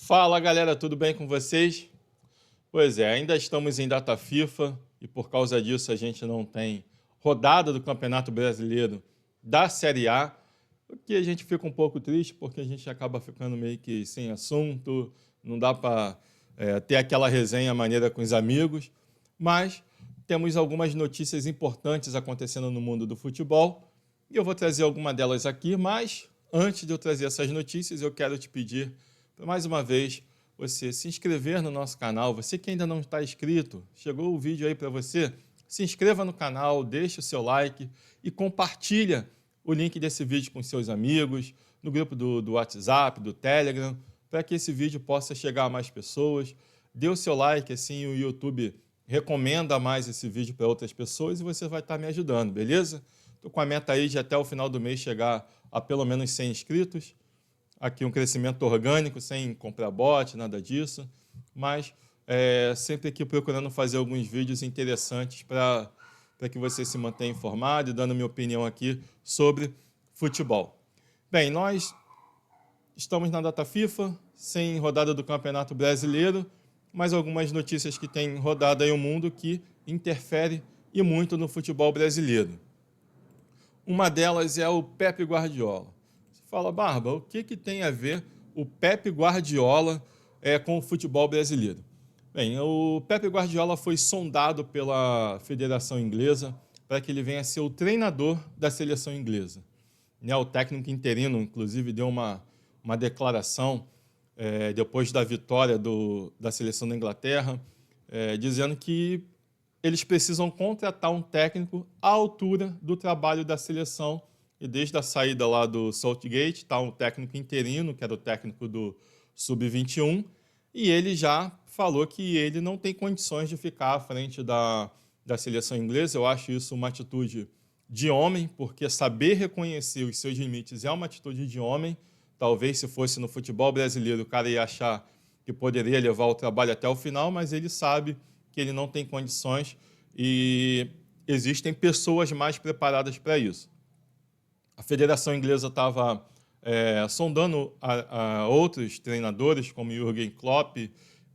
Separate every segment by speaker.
Speaker 1: Fala galera, tudo bem com vocês? Pois é, ainda estamos em data FIFA e por causa disso a gente não tem rodada do Campeonato Brasileiro da Série A, o que a gente fica um pouco triste porque a gente acaba ficando meio que sem assunto, não dá para ter aquela resenha maneira com os amigos, mas temos algumas notícias importantes acontecendo no mundo do futebol e eu vou trazer alguma delas aqui, mas antes de eu trazer essas notícias eu quero te pedir mais uma vez, você se inscrever no nosso canal. Você que ainda não está inscrito, chegou o vídeo aí para você, se inscreva no canal, deixe o seu like e compartilha o link desse vídeo com seus amigos, no grupo do WhatsApp, do Telegram, para que esse vídeo possa chegar a mais pessoas. Dê o seu like, assim o YouTube recomenda mais esse vídeo para outras pessoas e você vai estar me ajudando, beleza? Estou com a meta aí de até o final do mês chegar a pelo menos 100 inscritos. Aqui um crescimento orgânico, sem comprar bot, nada disso, mas sempre aqui procurando fazer alguns vídeos interessantes para que você se mantenha informado e dando minha opinião aqui sobre futebol. Bem, nós estamos na data FIFA, sem rodada do Campeonato Brasileiro, mas algumas notícias que têm rodado aí o mundo que interfere e muito no futebol brasileiro. Uma delas é o Pepe Guardiola. Fala, Barba, o que tem a ver o Pepe Guardiola com o futebol brasileiro? Bem, o Pepe Guardiola foi sondado pela Federação Inglesa para que ele venha a ser o treinador da seleção inglesa. O técnico interino, inclusive, deu uma declaração depois da vitória da seleção da Inglaterra, dizendo que eles precisam contratar um técnico à altura do trabalho da seleção. E desde a saída lá do Southgate, está um técnico interino, que era o técnico do Sub-21, e ele já falou que ele não tem condições de ficar à frente da seleção inglesa. Eu acho isso uma atitude de homem, porque saber reconhecer os seus limites é uma atitude de homem. Talvez se fosse no futebol brasileiro, o cara ia achar que poderia levar o trabalho até o final, mas ele sabe que ele não tem condições e existem pessoas mais preparadas para isso. A Federação Inglesa estava sondando a outros treinadores, como Jürgen Klopp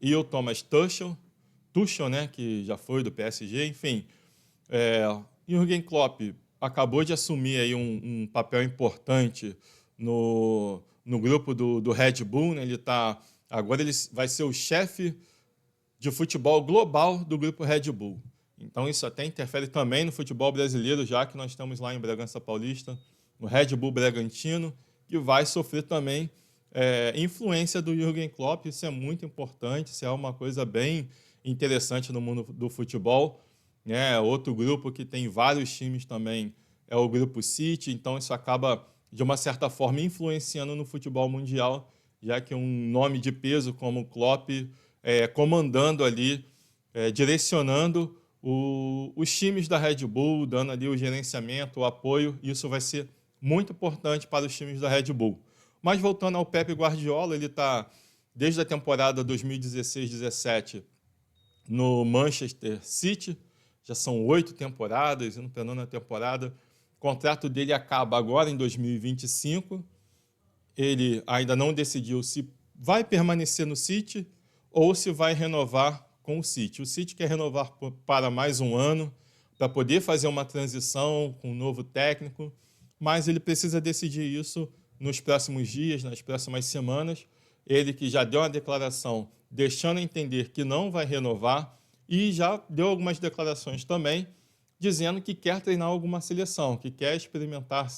Speaker 1: e o Thomas Tuchel, né, que já foi do PSG, enfim. Jürgen Klopp acabou de assumir aí um papel importante no grupo do Red Bull, né? Agora ele vai ser o chefe de futebol global do grupo Red Bull. Então isso até interfere também no futebol brasileiro, já que nós estamos lá em Bragança Paulista, no Red Bull Bragantino, que vai sofrer também influência do Jürgen Klopp. Isso é muito importante, isso é uma coisa bem interessante no mundo do futebol. Outro grupo que tem vários times também é o Grupo City, então isso acaba, de uma certa forma, influenciando no futebol mundial, já que um nome de peso como o Klopp comandando ali, direcionando os times da Red Bull, dando ali o gerenciamento, o apoio, isso vai ser muito importante para os times da Red Bull. Mas voltando ao Pepe Guardiola, ele está desde a temporada 2016-17 no Manchester City, já são 8 temporadas, indo para a 9ª temporada. O contrato dele acaba agora em 2025. Ele ainda não decidiu se vai permanecer no City ou se vai renovar com o City. O City quer renovar para mais um ano, para poder fazer uma transição com um novo técnico, mas ele precisa decidir isso nos próximos dias, nas próximas semanas. Ele que já deu uma declaração deixando entender que não vai renovar e já deu algumas declarações também dizendo que quer treinar alguma seleção, que quer experimentar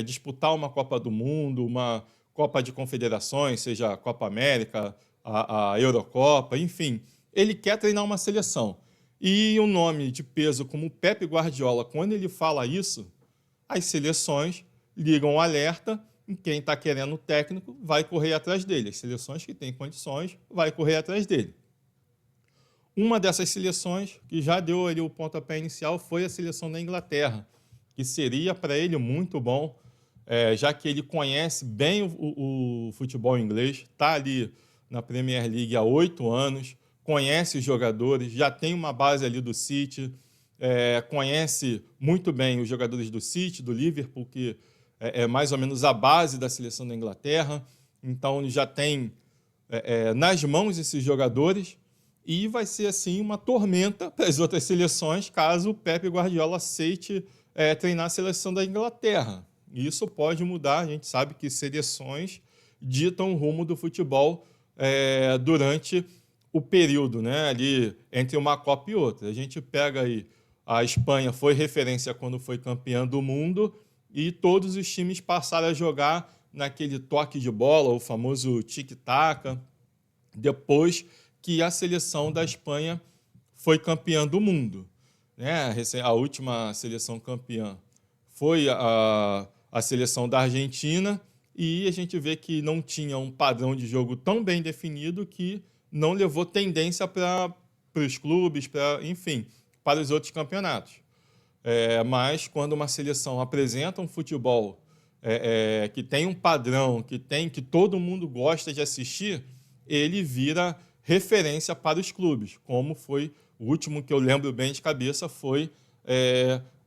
Speaker 1: disputar uma Copa do Mundo, uma Copa de Confederações, seja a Copa América, a Eurocopa, enfim. Ele quer treinar uma seleção. E um nome de peso como o Pepe Guardiola, quando ele fala isso, as seleções ligam o alerta e quem está querendo o técnico vai correr atrás dele. As seleções que têm condições vai correr atrás dele. Uma dessas seleções que já deu ali o pontapé inicial foi a seleção da Inglaterra, que seria para ele muito bom, já que ele conhece bem o futebol inglês, está ali na Premier League há 8 anos, conhece os jogadores, já tem uma base ali do City, conhece muito bem os jogadores do City, do Liverpool, que é mais ou menos a base da seleção da Inglaterra. Então, já tem nas mãos desses jogadores e vai ser assim uma tormenta para as outras seleções caso o Pepe Guardiola aceite treinar a seleção da Inglaterra. E isso pode mudar, a gente sabe que seleções ditam o rumo do futebol durante o período, né, ali entre uma Copa e outra. A gente pega aí, a Espanha foi referência quando foi campeã do mundo e todos os times passaram a jogar naquele toque de bola, o famoso tic-tac, depois que a seleção da Espanha foi campeã do mundo. Né? A última seleção campeã foi a seleção da Argentina e a gente vê que não tinha um padrão de jogo tão bem definido que não levou tendência para os clubes, enfim, para os outros campeonatos. Mas quando uma seleção apresenta um futebol que tem um padrão, que todo mundo gosta de assistir, ele vira referência para os clubes, como foi o último que eu lembro bem de cabeça foi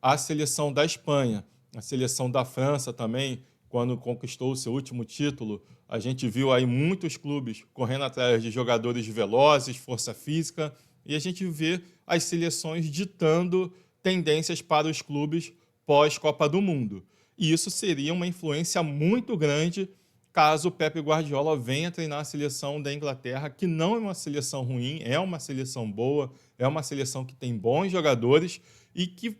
Speaker 1: a seleção da Espanha, a seleção da França também, quando conquistou o seu último título, a gente viu aí muitos clubes correndo atrás de jogadores velozes, força física, e a gente vê as seleções ditando tendências para os clubes pós-Copa do Mundo. E isso seria uma influência muito grande caso o Pepe Guardiola venha treinar a seleção da Inglaterra, que não é uma seleção ruim, é uma seleção boa, é uma seleção que tem bons jogadores e que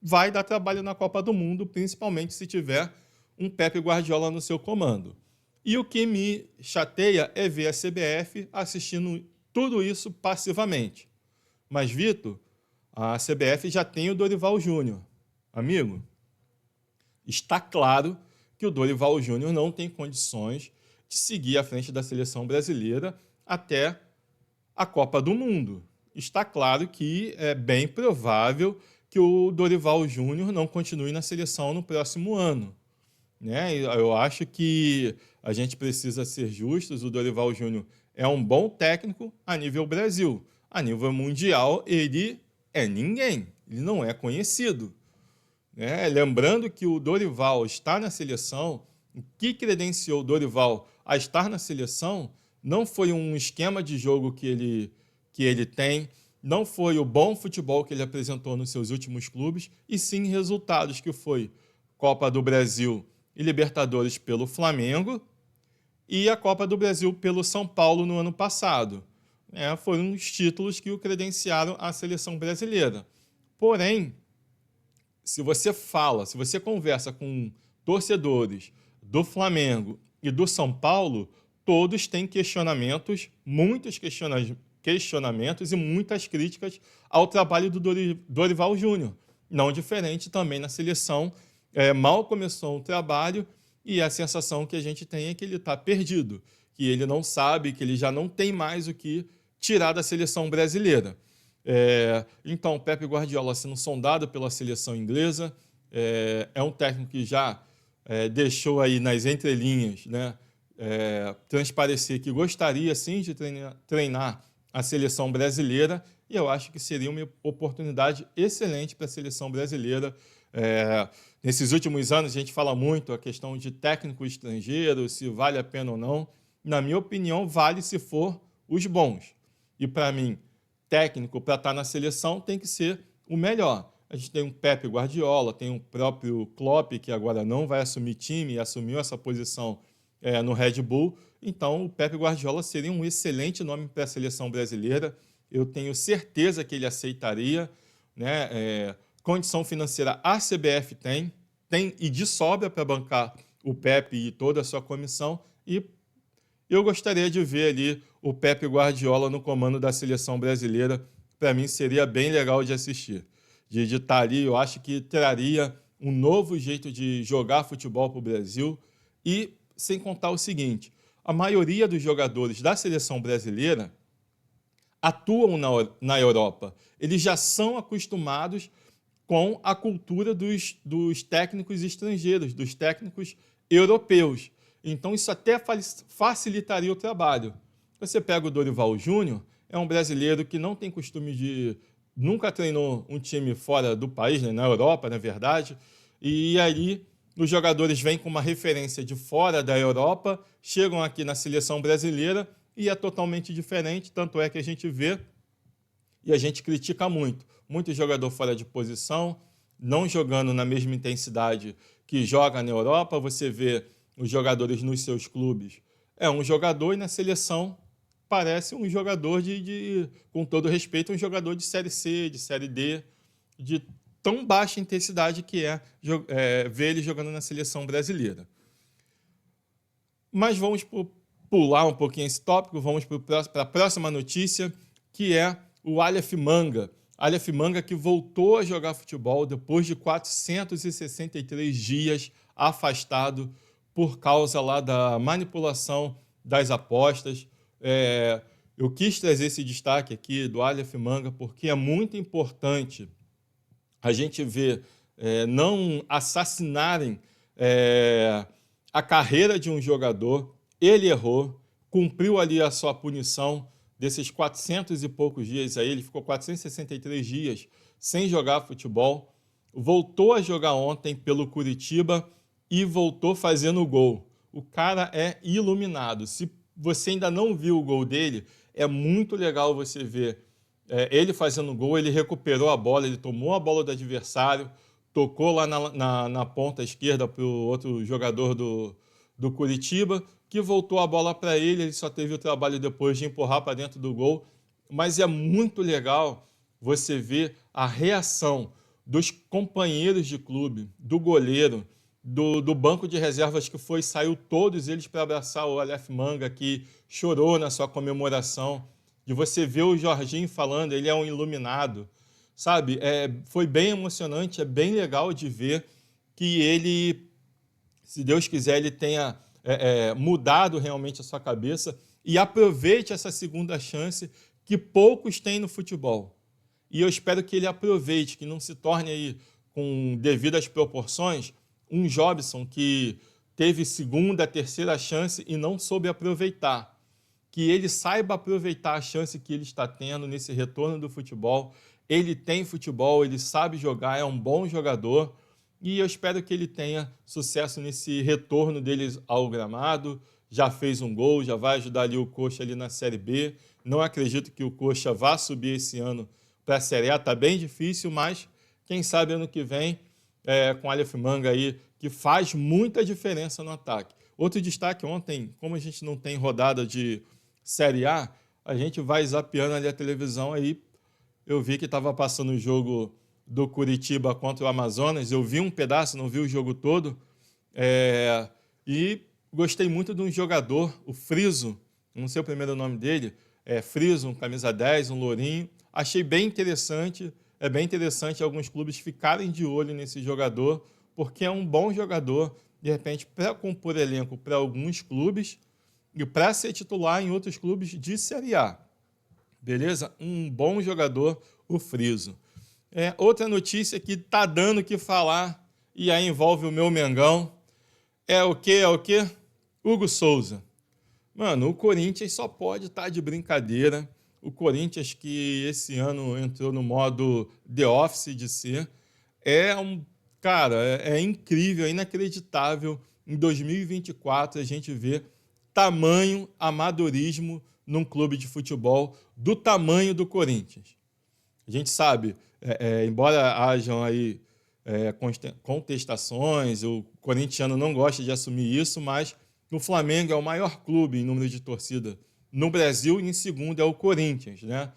Speaker 1: vai dar trabalho na Copa do Mundo, principalmente se tiver um Pepe Guardiola no seu comando. E o que me chateia é ver a CBF assistindo tudo isso passivamente. Mas, Vitor, a CBF já tem o Dorival Júnior. Amigo, está claro que o Dorival Júnior não tem condições de seguir à frente da seleção brasileira até a Copa do Mundo. Está claro que é bem provável que o Dorival Júnior não continue na seleção no próximo ano. Né? Eu acho que a gente precisa ser justos, o Dorival Júnior é um bom técnico a nível Brasil. A nível mundial, ele é ninguém, ele não é conhecido. Lembrando que o Dorival está na seleção, o que credenciou o Dorival a estar na seleção não foi um esquema de jogo que ele tem, não foi o bom futebol que ele apresentou nos seus últimos clubes, e sim resultados que foi Copa do Brasil e Libertadores pelo Flamengo e a Copa do Brasil pelo São Paulo no ano passado. Foram os títulos que o credenciaram à seleção brasileira. Porém, se você conversa com torcedores do Flamengo e do São Paulo, todos têm questionamentos, muitos questionamentos e muitas críticas ao trabalho do Dorival Júnior. Não diferente também na seleção, mal começou o trabalho e a sensação que a gente tem é que ele está perdido, que ele não sabe, que ele já não tem mais o que tirar da seleção brasileira. Então, Pepe Guardiola sendo sondado pela seleção inglesa, é um técnico que já deixou aí nas entrelinhas, né, transparecer que gostaria sim de treinar a seleção brasileira, e eu acho que seria uma oportunidade excelente para a seleção brasileira. Nesses últimos anos a gente fala muito a questão de técnico estrangeiro, se vale a pena ou não. Na minha opinião, vale se for os bons. E para mim, técnico para estar na seleção tem que ser o melhor. A gente tem um Pepe Guardiola, tem o próprio Klopp, que agora não vai assumir time e assumiu essa posição no Red Bull. Então, o Pepe Guardiola seria um excelente nome para a seleção brasileira. Eu tenho certeza que ele aceitaria. Né? Condição financeira a CBF tem e de sobra para bancar o Pepe e toda a sua comissão. E eu gostaria de ver ali o Pepe Guardiola no comando da seleção brasileira. Para mim, seria bem legal de assistir. De estar ali, eu acho que traria um novo jeito de jogar futebol para o Brasil. E, sem contar o seguinte, a maioria dos jogadores da seleção brasileira atuam na Europa. Eles já são acostumados com a cultura dos técnicos estrangeiros, dos técnicos europeus. Então, isso até facilitaria o trabalho. Você pega o Dorival Júnior, é um brasileiro que não tem costume de... Nunca treinou um time fora do país, né, na Europa, na verdade, e aí os jogadores vêm com uma referência de fora da Europa, chegam aqui na seleção brasileira e é totalmente diferente, tanto é que a gente vê e a gente critica muito. Muito jogador fora de posição, não jogando na mesma intensidade que joga na Europa, você vê os jogadores nos seus clubes. É um jogador e na seleção parece um jogador com todo respeito, um jogador de Série C, de Série D, de tão baixa intensidade que ver ele jogando na seleção brasileira. Mas vamos pular um pouquinho esse tópico, vamos para a próxima notícia, que é o Aleph Manga. Aleph Manga que voltou a jogar futebol depois de 463 dias afastado por causa lá da manipulação das apostas. Eu quis trazer esse destaque aqui do Aleph Manga porque é muito importante a gente ver não assassinarem a carreira de um jogador. Ele errou, cumpriu ali a sua punição desses 400 e poucos dias aí, ele ficou 463 dias sem jogar futebol, voltou a jogar ontem pelo Curitiba e voltou fazendo gol. O cara é iluminado. Se você ainda não viu o gol dele, é muito legal você ver ele fazendo gol, ele recuperou a bola, ele tomou a bola do adversário, tocou lá na ponta esquerda para o outro jogador do Curitiba, que voltou a bola para ele só teve o trabalho depois de empurrar para dentro do gol. Mas é muito legal você ver a reação dos companheiros de clube, do goleiro, do banco de reservas que saiu todos eles para abraçar o Aleph Manga, que chorou na sua comemoração, de você ver o Jorginho falando, ele é um iluminado, sabe? Foi bem emocionante, é bem legal de ver que ele, se Deus quiser, ele tenha mudado realmente a sua cabeça e aproveite essa segunda chance que poucos têm no futebol. E eu espero que ele aproveite, que não se torne aí, com devidas proporções, um Jobson que teve segunda, terceira chance e não soube aproveitar. Que ele saiba aproveitar a chance que ele está tendo nesse retorno do futebol. Ele tem futebol, ele sabe jogar, é um bom jogador. E eu espero que ele tenha sucesso nesse retorno dele ao gramado. Já fez um gol, já vai ajudar ali o Coxa ali na Série B. Não acredito que o Coxa vá subir esse ano para a Série A. Está bem difícil, mas quem sabe ano que vem, com o Aleph Manga aí, que faz muita diferença no ataque. Outro destaque ontem, como a gente não tem rodada de Série A, a gente vai zapeando ali a televisão aí. Eu vi que estava passando o jogo do Curitiba contra o Amazonas, eu vi um pedaço, não vi o jogo todo, e gostei muito de um jogador, o Friso, não sei o primeiro nome dele, Friso, um camisa 10, um lourinho, achei bem interessante, é bem interessante alguns clubes ficarem de olho nesse jogador, porque é um bom jogador, de repente, para compor elenco para alguns clubes e para ser titular em outros clubes de Série A. Beleza? Um bom jogador, o Friso. Outra notícia que está dando o que falar, e aí envolve o meu Mengão, é o quê? Hugo Souza. Mano, o Corinthians só pode estar de brincadeira. O Corinthians, que esse ano entrou no modo The Office de ser, é incrível, é inacreditável. Em 2024 a gente vê tamanho amadorismo num clube de futebol do tamanho do Corinthians. A gente sabe, embora hajam aí contestações, o corintiano não gosta de assumir isso, mas o Flamengo é o maior clube em número de torcida no Brasil e em segundo é o Corinthians, né?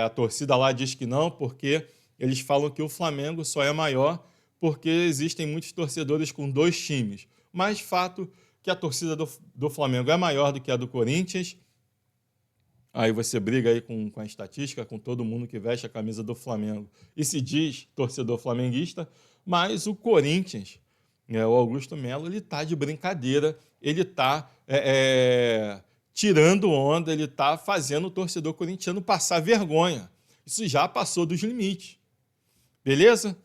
Speaker 1: A torcida lá diz que não, porque eles falam que o Flamengo só é maior porque existem muitos torcedores com dois times. Mas fato que a torcida do Flamengo é maior do que a do Corinthians. Aí você briga aí com a estatística, com todo mundo que veste a camisa do Flamengo e se diz torcedor flamenguista, mas o Corinthians, o Augusto Melo, ele está de brincadeira, ele está tirando onda, ele está fazendo o torcedor corintiano passar vergonha. Isso já passou dos limites. Beleza?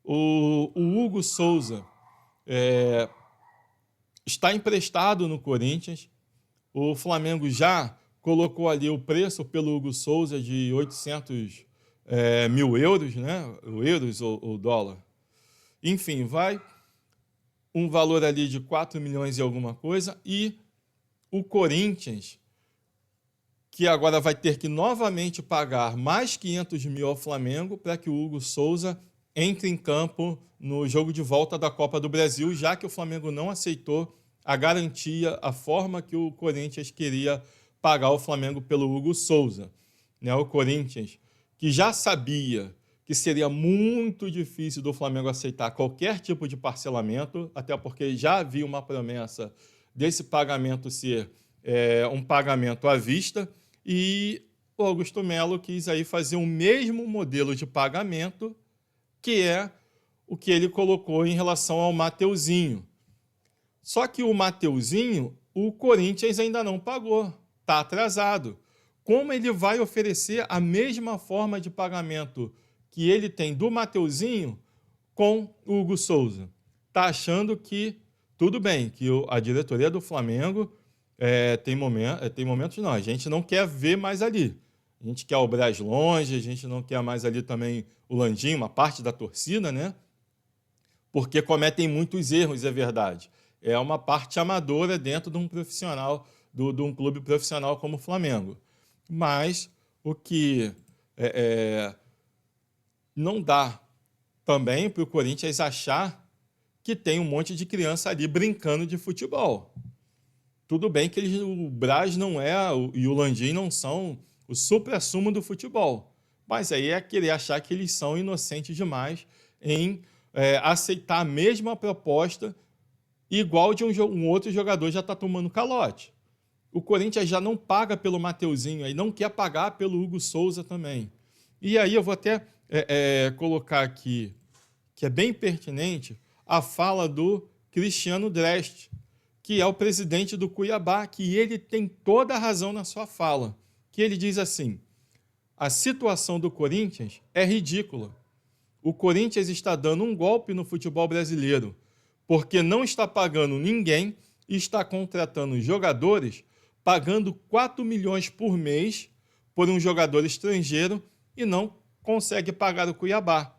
Speaker 1: O Hugo Souza está emprestado no Corinthians. O Flamengo já colocou ali o preço pelo Hugo Souza de 800 mil euros, né? Euros ou dólar. Enfim, vai um valor ali de 4 milhões e alguma coisa, e o Corinthians, que agora vai ter que novamente pagar mais 500 mil ao Flamengo para que o Hugo Souza entre em campo no jogo de volta da Copa do Brasil, já que o Flamengo não aceitou a garantia, a forma que o Corinthians queria pagar o Flamengo pelo Hugo Souza. Né? O Corinthians, que já sabia que seria muito difícil do Flamengo aceitar qualquer tipo de parcelamento, até porque já havia uma promessa desse pagamento ser um pagamento à vista, e o Augusto Melo quis aí fazer o mesmo modelo de pagamento, que é o que ele colocou em relação ao Mateuzinho. Só que o Mateuzinho, o Corinthians ainda não pagou, está atrasado. Como ele vai oferecer a mesma forma de pagamento que ele tem do Mateuzinho com o Hugo Souza? Está achando que tudo bem, que a diretoria do Flamengo tem momentos não, a gente não quer ver mais ali. A gente quer o Braz longe, a gente não quer mais ali também o Landim, uma parte da torcida, né? Porque cometem muitos erros, é verdade. É uma parte amadora dentro de um profissional, de um clube profissional como o Flamengo. Mas o que não dá também para o Corinthians achar que tem um monte de criança ali brincando de futebol. Tudo bem que o Braz não é e o Landim não são o supra-sumo do futebol, mas aí é querer achar que eles são inocentes demais em aceitar a mesma proposta igual de um outro jogador já está tomando calote. O Corinthians já não paga pelo Mateuzinho, aí não quer pagar pelo Hugo Souza também. E aí eu vou até colocar aqui, que é bem pertinente, a fala do Cristiano Drest, que é o presidente do Cuiabá, que ele tem toda a razão na sua fala, que ele diz assim: a situação do Corinthians é ridícula. O Corinthians está dando um golpe no futebol brasileiro, porque não está pagando ninguém e está contratando jogadores pagando 4 milhões por mês por um jogador estrangeiro e não consegue pagar o Cuiabá,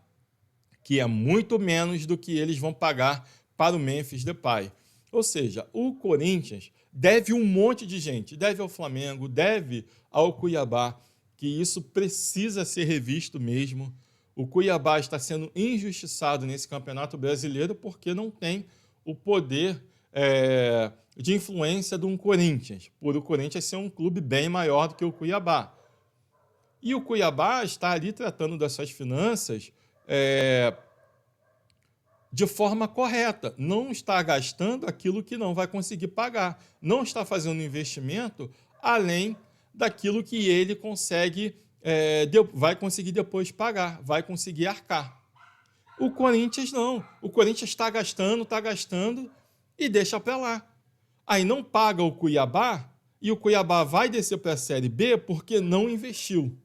Speaker 1: que é muito menos do que eles vão pagar para o Memphis Depay. Ou seja, o Corinthians deve um monte de gente, deve ao Flamengo, deve ao Cuiabá, que isso precisa ser revisto mesmo. O Cuiabá está sendo injustiçado nesse Campeonato Brasileiro porque não tem o poder de influência de um Corinthians, por o Corinthians ser um clube bem maior do que o Cuiabá. E o Cuiabá está ali tratando das suas finanças de forma correta, não está gastando aquilo que não vai conseguir pagar, não está fazendo investimento além daquilo que ele vai conseguir depois pagar, vai conseguir arcar. O Corinthians não, o Corinthians está gastando e deixa para lá. Aí não paga o Cuiabá e o Cuiabá vai descer para a Série B porque não investiu,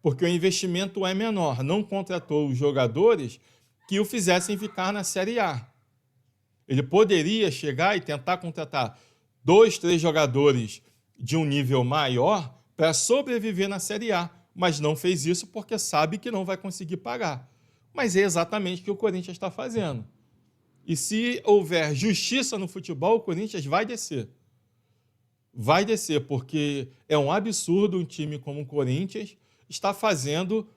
Speaker 1: porque o investimento é menor, não contratou os jogadores que o fizessem ficar na Série A. Ele poderia chegar e tentar contratar 2, 3 jogadores de um nível maior para sobreviver na Série A, mas não fez isso porque sabe que não vai conseguir pagar. Mas é exatamente o que o Corinthians está fazendo. E se houver justiça no futebol, o Corinthians vai descer. Vai descer, porque é um absurdo um time como o Corinthians estar fazendo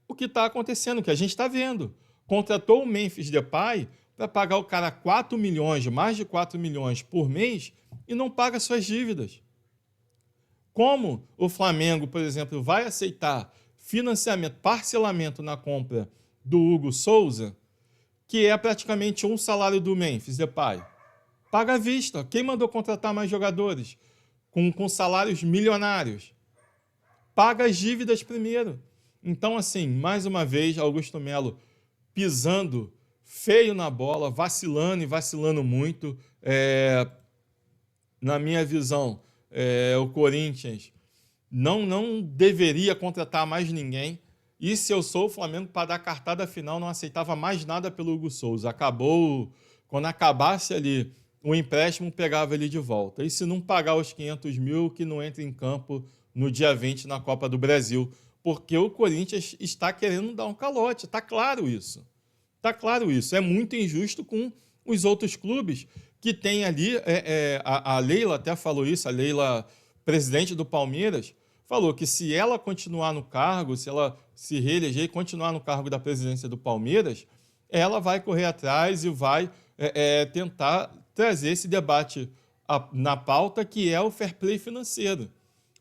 Speaker 1: o que está acontecendo, que a gente está vendo. Contratou o Memphis Depay para pagar o cara 4 milhões, mais de 4 milhões por mês e não paga suas dívidas. Como o Flamengo, por exemplo, vai aceitar financiamento, parcelamento na compra do Hugo Souza, que é praticamente um salário do Memphis Depay? Paga à vista. Quem mandou contratar mais jogadores com salários milionários? Paga as dívidas primeiro. Então, assim, mais uma vez, Augusto Melo pisando feio na bola, vacilando e vacilando muito. Na minha visão, o Corinthians não deveria contratar mais ninguém. E se eu sou o Flamengo, para dar a cartada final, não aceitava mais nada pelo Hugo Souza. Acabou, quando acabasse ali o empréstimo, pegava ele de volta. E se não pagar os 500 mil, que não entre em campo no dia 20 na Copa do Brasil. Porque o Corinthians está querendo dar um calote, está claro isso. Está claro isso. É muito injusto com os outros clubes que têm ali, a Leila até falou isso, a Leila, presidente do Palmeiras, falou que se ela continuar no cargo, se ela se reeleger e continuar no cargo da presidência do Palmeiras, ela vai correr atrás e vai tentar trazer esse debate na pauta, que é o fair play financeiro.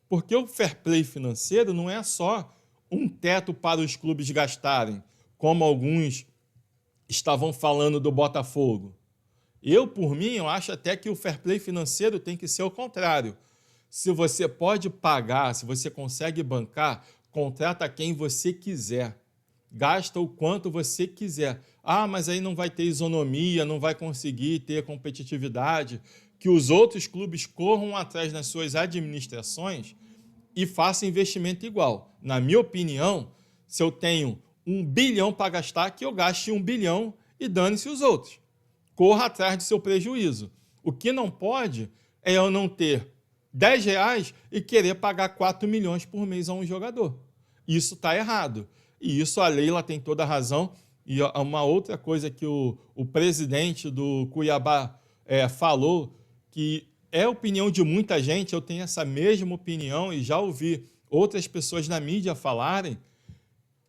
Speaker 1: Porque o fair play financeiro não é só um teto para os clubes gastarem, como alguns estavam falando do Botafogo. Eu, por mim, eu acho até que o fair play financeiro tem que ser o contrário. Se você pode pagar, se você consegue bancar, contrata quem você quiser. Gasta o quanto você quiser. Ah, mas aí não vai ter isonomia, não vai conseguir ter competitividade. Que os outros clubes corram atrás nas suas administrações e façam investimento igual. Na minha opinião, se eu tenho 1 bilhão para gastar, que eu gaste 1 bilhão e dane-se os outros. Corra atrás do seu prejuízo. O que não pode é eu não ter R$10 e querer pagar 4 milhões por mês a um jogador. Isso está errado. E isso a Leila tem toda a razão. E uma outra coisa que o presidente do Cuiabá falou, que é opinião de muita gente, eu tenho essa mesma opinião e já ouvi outras pessoas na mídia falarem,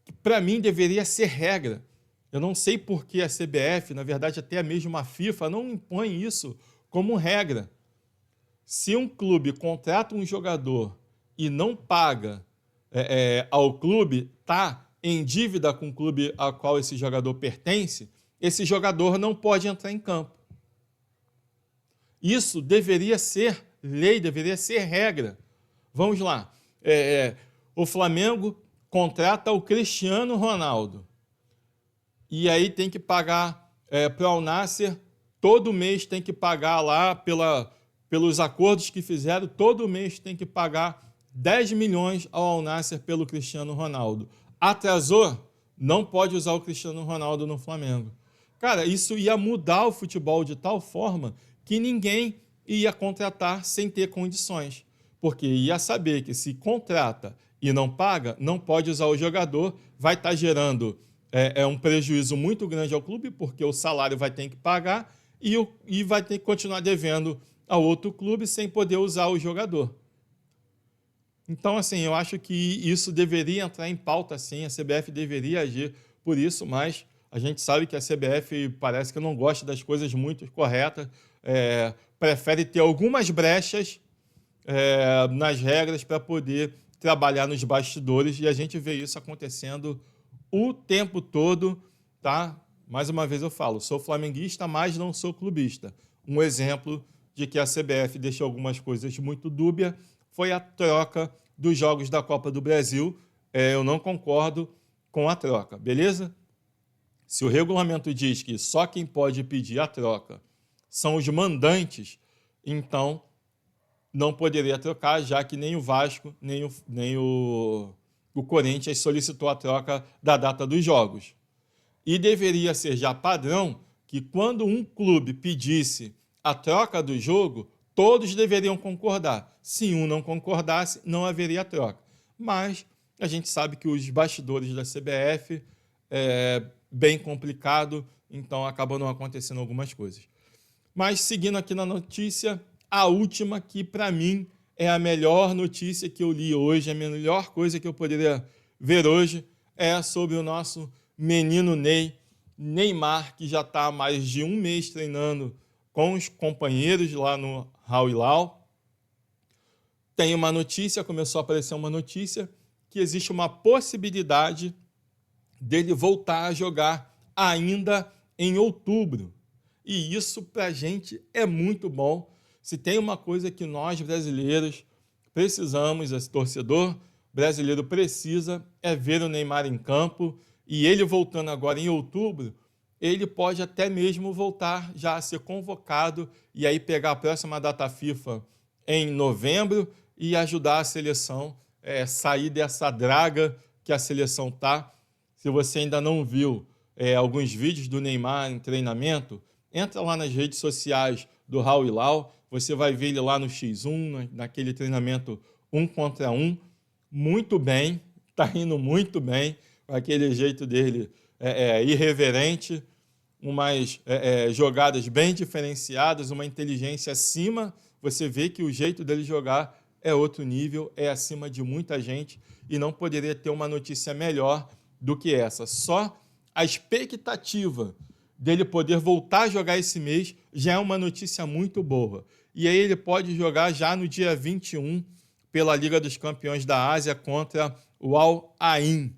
Speaker 1: que para mim deveria ser regra. Eu não sei por que a CBF, na verdade até mesmo a FIFA, não impõe isso como regra. Se um clube contrata um jogador e não paga ao clube, está em dívida com o clube ao qual esse jogador pertence, esse jogador não pode entrar em campo. Isso deveria ser lei, deveria ser regra. Vamos lá. O Flamengo contrata o Cristiano Ronaldo. E aí tem que pagar para o Al Nassr, todo mês tem que pagar lá pelos acordos que fizeram, todo mês tem que pagar 10 milhões ao Al Nassr pelo Cristiano Ronaldo. Atrasou? Não pode usar o Cristiano Ronaldo no Flamengo. Cara, isso ia mudar o futebol de tal forma que ninguém ia contratar sem ter condições. Porque ia saber que se contrata e não paga, não pode usar o jogador, vai estar gerando um prejuízo muito grande ao clube, porque o salário vai ter que pagar e vai ter que continuar devendo ao outro clube sem poder usar o jogador. Então, assim, eu acho que isso deveria entrar em pauta, sim, a CBF deveria agir por isso, mas a gente sabe que a CBF parece que não gosta das coisas muito corretas, prefere ter algumas brechas nas regras para poder trabalhar nos bastidores, e a gente vê isso acontecendo o tempo todo, tá? Mais uma vez eu falo, sou flamenguista, mas não sou clubista. Um exemplo de que a CBF deixou algumas coisas muito dúbias foi a troca dos jogos da Copa do Brasil. Eu não concordo com a troca, beleza? Se o regulamento diz que só quem pode pedir a troca são os mandantes, então não poderia trocar, já que nem o Vasco, nem o Corinthians solicitou a troca da data dos jogos. E deveria ser já padrão que quando um clube pedisse a troca do jogo, todos deveriam concordar. Se um não concordasse, não haveria troca. Mas a gente sabe que os bastidores da CBF é bem complicado, então acabam não acontecendo algumas coisas. Mas seguindo aqui na notícia, a última que para mim é a melhor notícia que eu li hoje, a melhor coisa que eu poderia ver hoje é sobre o nosso menino Neymar, que já está há mais de um mês treinando com os companheiros lá no Al Hilal. Tem uma notícia, começou a aparecer uma notícia, que existe uma possibilidade dele voltar a jogar ainda em outubro. E isso para a gente é muito bom. Se tem uma coisa que nós brasileiros precisamos, esse torcedor brasileiro precisa, é ver o Neymar em campo. E ele voltando agora em outubro, ele pode até mesmo voltar já a ser convocado e aí pegar a próxima data FIFA em novembro e ajudar a seleção a sair dessa draga que a seleção está. Se você ainda não viu alguns vídeos do Neymar em treinamento, entra lá nas redes sociais do Al Hilal, você vai ver ele lá no X1, naquele treinamento 1 contra 1, muito bem, está indo muito bem, aquele jeito dele irreverente, umas jogadas bem diferenciadas, uma inteligência acima. Você vê que o jeito dele jogar é outro nível, é acima de muita gente e não poderia ter uma notícia melhor do que essa. Só a expectativa dele poder voltar a jogar esse mês já é uma notícia muito boa. E aí ele pode jogar já no dia 21 pela Liga dos Campeões da Ásia contra o Al Ain.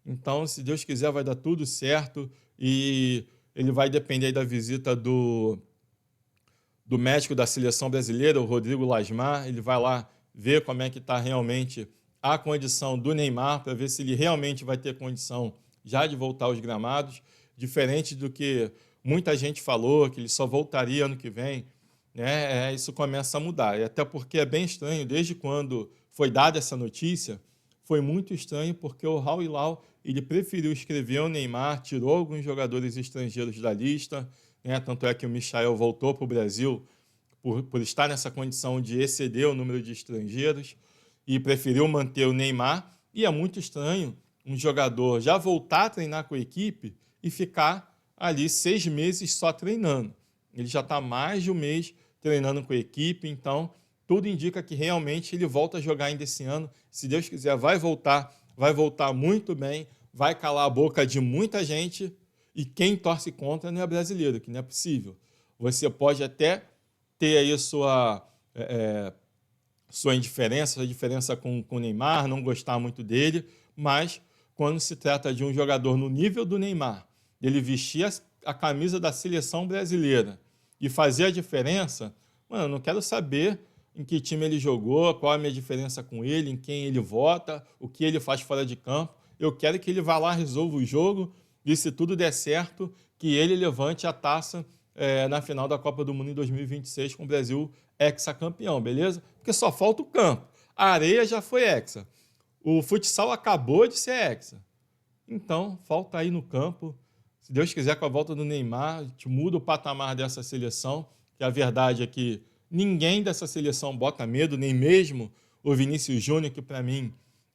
Speaker 1: Então, se Deus quiser, vai dar tudo certo e ele vai depender da visita do médico da seleção brasileira, o Rodrigo Lasmar. Ele vai lá ver como é que está realmente a condição do Neymar, para ver se ele realmente vai ter condição já de voltar aos gramados, diferente do que muita gente falou, que ele só voltaria ano que vem. Né? Isso começa a mudar, e até porque é bem estranho, desde quando foi dada essa notícia, foi muito estranho, porque o Al Hilal ele preferiu escrever o Neymar, tirou alguns jogadores estrangeiros da lista, né? Tanto é que o Michael voltou para o Brasil por estar nessa condição de exceder o número de estrangeiros, e preferiu manter o Neymar, e é muito estranho um jogador já voltar a treinar com a equipe e ficar ali 6 meses só treinando. Ele já está mais de um mês treinando com a equipe, então tudo indica que realmente ele volta a jogar ainda esse ano. Se Deus quiser, vai voltar muito bem, vai calar a boca de muita gente, e quem torce contra não é brasileiro, que não é possível. Você pode até ter aí sua indiferença, a diferença com o Neymar, não gostar muito dele, mas quando se trata de um jogador no nível do Neymar, ele vestir a camisa da seleção brasileira e fazer a diferença, mano, eu não quero saber em que time ele jogou, qual é a minha diferença com ele, em quem ele vota, o que ele faz fora de campo. Eu quero que ele vá lá, resolva o jogo e, se tudo der certo, que ele levante a taça na final da Copa do Mundo em 2026 com o Brasil hexacampeão, beleza? Porque só falta o campo. A areia já foi hexa. O futsal acabou de ser hexa. Então, falta aí no campo. Se Deus quiser, com a volta do Neymar, a gente muda o patamar dessa seleção, que a verdade é que ninguém dessa seleção bota medo, nem mesmo o Vinícius Júnior, que para mim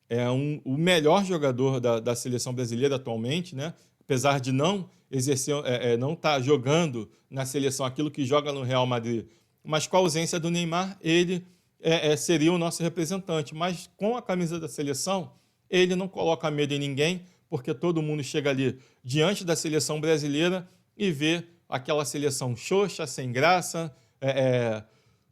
Speaker 1: é o melhor jogador da seleção brasileira atualmente, né? Apesar de não exercer, não estar jogando na seleção aquilo que joga no Real Madrid, mas com a ausência do Neymar, ele seria o nosso representante. Mas com a camisa da seleção, ele não coloca medo em ninguém, porque todo mundo chega ali diante da seleção brasileira e vê aquela seleção xoxa, sem graça,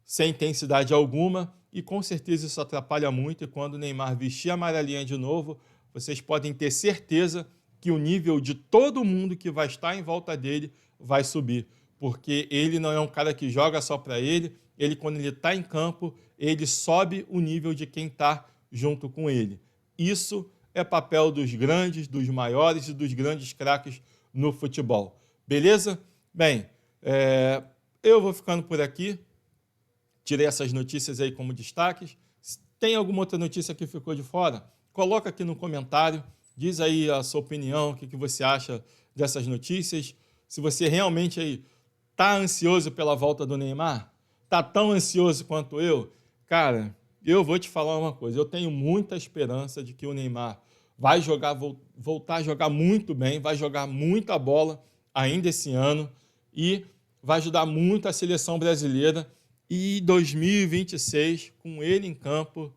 Speaker 1: sem intensidade alguma, e com certeza isso atrapalha muito, e quando o Neymar vestir a amarelinha de novo, vocês podem ter certeza que o nível de todo mundo que vai estar em volta dele vai subir, porque ele não é um cara que joga só para ele, quando ele está em campo, ele sobe o nível de quem está junto com ele. Isso é papel dos grandes, dos maiores e dos grandes craques no futebol. Beleza? Bem, eu vou ficando por aqui. Tirei essas notícias aí como destaques. Se tem alguma outra notícia que ficou de fora, coloca aqui no comentário. Diz aí a sua opinião, o que você acha dessas notícias. Se você realmente aí está ansioso pela volta do Neymar, está tão ansioso quanto eu, cara, eu vou te falar uma coisa. Eu tenho muita esperança de que o Neymar vai voltar a jogar muito bem, vai jogar muita bola ainda esse ano e vai ajudar muito a seleção brasileira. E 2026, com ele em campo,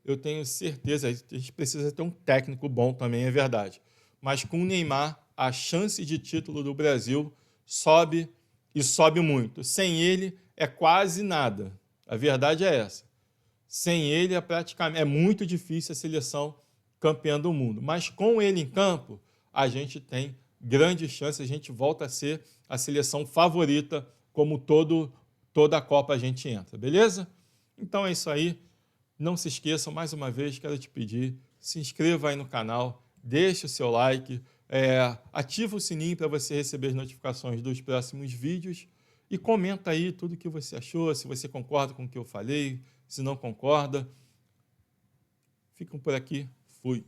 Speaker 1: eu tenho certeza, a gente precisa ter um técnico bom também, é verdade. Mas com o Neymar, a chance de título do Brasil sobe e sobe muito. Sem ele, é quase nada. A verdade é essa. Sem ele, é muito difícil a seleção campeã do mundo. Mas com ele em campo, a gente tem grande chance, a gente volta a ser a seleção favorita, como toda a Copa a gente entra, beleza? Então é isso aí. Não se esqueçam, mais uma vez, quero te pedir, se inscreva aí no canal, deixe o seu like, ativa o sininho para você receber as notificações dos próximos vídeos e comenta aí tudo o que você achou, se você concorda com o que eu falei, se não concorda. Ficam por aqui. Fui.